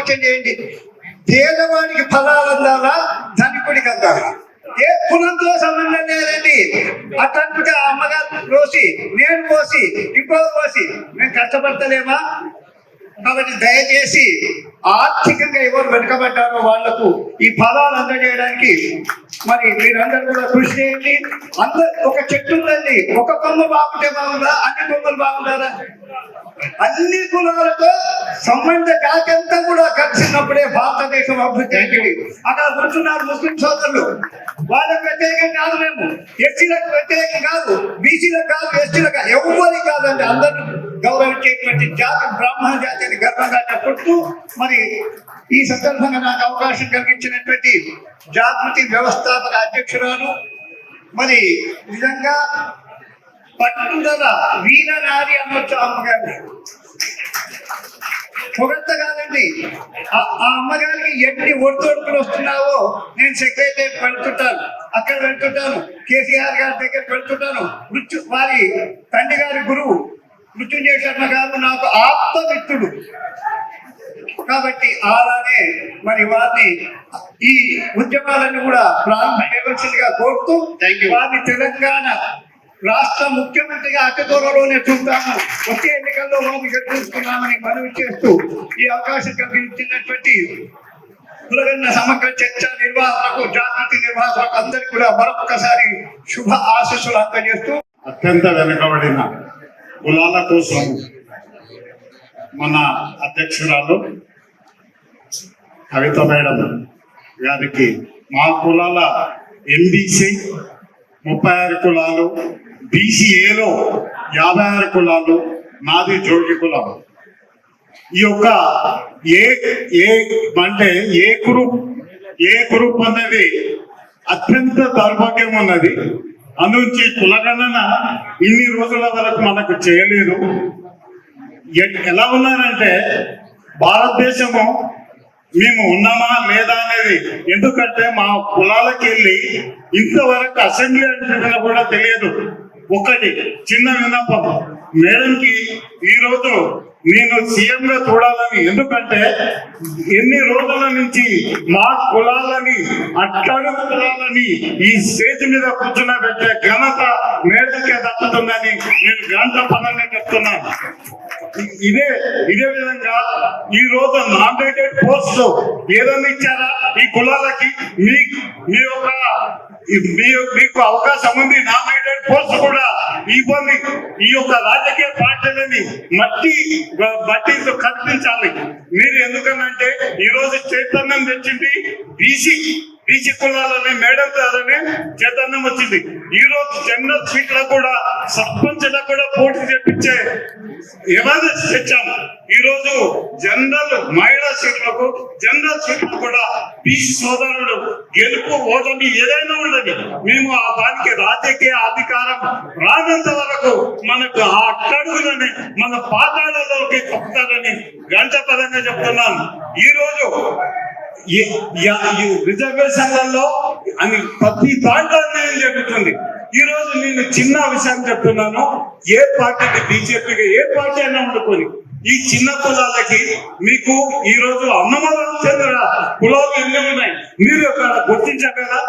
ఆలోచన చేయండి. పేదవాడికి ఫలాలు అందాలా, ధనికుడికి అందాలా? ఏ కులంతో సంబంధం లేదండి. అట్లా అమ్మగారు పోసి, నేను పోసి, ఇంకోరు పోసి మేము కష్టపడతలేమా? కాబట్టి దయచేసి ఆర్థికంగా ఎవరు వెనుకబడ్డారో వాళ్లకు ఈ ఫలాలు అందజేయడానికి మరి మీరందరూ కూడా కృషి చేయండి. అందరు ఒక చెట్టు ఉందండి, ఒక కొమ్మ బాగుంటే బాగుందా, అన్ని కొమ్మలు బాగుంటారా? అన్ని కులాలతో సంబంధ జాతి అంతా కూడా కలిసినప్పుడే భారతదేశం అభివృద్ధి అయింది. అక్కడ కూర్చున్నారు ముస్లిం సోదరులు, వాళ్ళకు వ్యతిరేకం కాదు, మేము ఎస్సీలకు వ్యతిరేకం కాదు, బీసీలకు కాదు, ఎస్టీలకు కాదు, ఎవరికి కాదండి. అందరూ గౌరవించేటువంటి జాతి బ్రాహ్మణ జాతి అని గర్వంగా చెప్పుతూ మరి ఈ సందర్భంగా నాకు అవకాశం కలిగించినటువంటి జాగృతి వ్యవస్థాపక అధ్యక్షురాలు మరి నిజంగా పట్టుదల వీరనారి అనొచ్చు అమ్మగారిని. పొగడ్త కాదండి. ఆ అమ్మగారికి ఎన్ని ఒడిదొడుకులు వస్తున్నావో నేను సెక్రటరీ వెళ్తుంటాను, అక్కడ వెళ్తుంటాను, కేసీఆర్ గారి దగ్గర వెళ్తుంటాను. వారి తండ్రి గారి గురువు మృత్యుంజయ శర్మ గారు నాకు ఆప్తమిత్రుడు కాబట్టి అలానే మరి వారిని ఈ ఉద్యమాలను కూడా ప్రారంభించవలసిందిగా కోరుతూ వారిని తెలంగాణ రాష్ట్ర ముఖ్యమంత్రిగా అతి త్వరలోనే చూస్తాము, వచ్చే ఎన్నికల్లో మనం గెలుచుకున్నామని మనవి చేస్తూ ఈ అవకాశం కల్పించినటువంటి కులగన్న సమగ్ర చర్చ నిర్వాహకులకు, జాగృతి నిర్వాహకులకు అందరికీ కూడా మరొకసారి శుభ ఆశీస్సులు అందజేస్తూ అత్యంత వెనుకబడిన కులాల కోసం మన అధ్యక్షురాలు కవిత మేడం గారికి మా కులాల ఎంబీసీ 36 కులాలు, బీసీఏలో 56 కులాలు, నాది జోగి కులం. ఈ యొక్క అంటే ఏ గ్రూప్ అనేది అత్యంత దౌర్భాగ్యం ఉన్నది. అందుంచి కులగణన ఇన్ని రోజుల వరకు మనకు చేయలేదు. ఎలా ఉన్నారంటే భారతదేశము మేము ఉన్నామా లేదా అనేది, ఎందుకంటే మా కులాలకి వెళ్ళి ఇంతవరకు అసెంబ్లీ అంటే కూడా తెలియదు. ఒకటి చిన్న విన్నపం మేడంకి, ఈరోజు నేను సీఎం గా చూడాలని, ఎందుకంటే ఎన్ని రోజుల నుంచి మా కులాలని, అట్టడుగు కులాలని ఈ స్టేజ్ మీద కూర్చున్న పెట్టే ఘనత మేడంకే దక్కుతుందని నేను గంట పదంగా చెప్తున్నాను. ఇదే విధంగా ఈ రోజు నామినేటెడ్ పోస్ట్ ఏదైనా ఇచ్చారా ఈ కులాలకి? మీకు అవకాశం ఉంది, నామినేటెడ్ పోస్ట్ కూడా ఇవ్వండి. ఈ యొక్క రాజకీయ పార్టీలని మట్టి కల్పించాలి మీరు. ఎందుకనంటే ఈ రోజు చైతన్యం తెచ్చింది బీసీ కులాలని మేడం కాదని చైతన్యం వచ్చింది. ఈ రోజు జనరల్ సీట్లకు కూడా, సర్పంచ్లకు కూడా పోటీ చేపించే అవేర్నెస్ తెచ్చాము. ఈ రోజు జనరల్ మహిళా సీట్లకు, జనరల్ సీట్లకు కూడా బీసీ సోదరుడు గెలుపు ఓటమి ఏదైనా ఉండదు, మేము దానికి రాజకీయ అధికారం రానంత వరకు మనకు ఆ అట్టడుగులని మన పాతాళలోకి తప్పుతారని గంట పదంగా చెప్తున్నాను. ఈ రోజు రిజర్వేషన్లలో అని ప్రతి దాంట్లో అన్యాయం జరుగుతుంది. ఈ రోజు నేను చిన్న విషయం చెప్తున్నాను, ఏ పార్టీకి, బీజేపీకి ఏ పార్టీ అయినా ఉండుకొని ఈ చిన్న కులాలకి మీకు ఈ రోజు అన్నమరామచంద్ర కులాలు ఎన్ని ఉన్నాయి మీరు గుర్తించగలరా?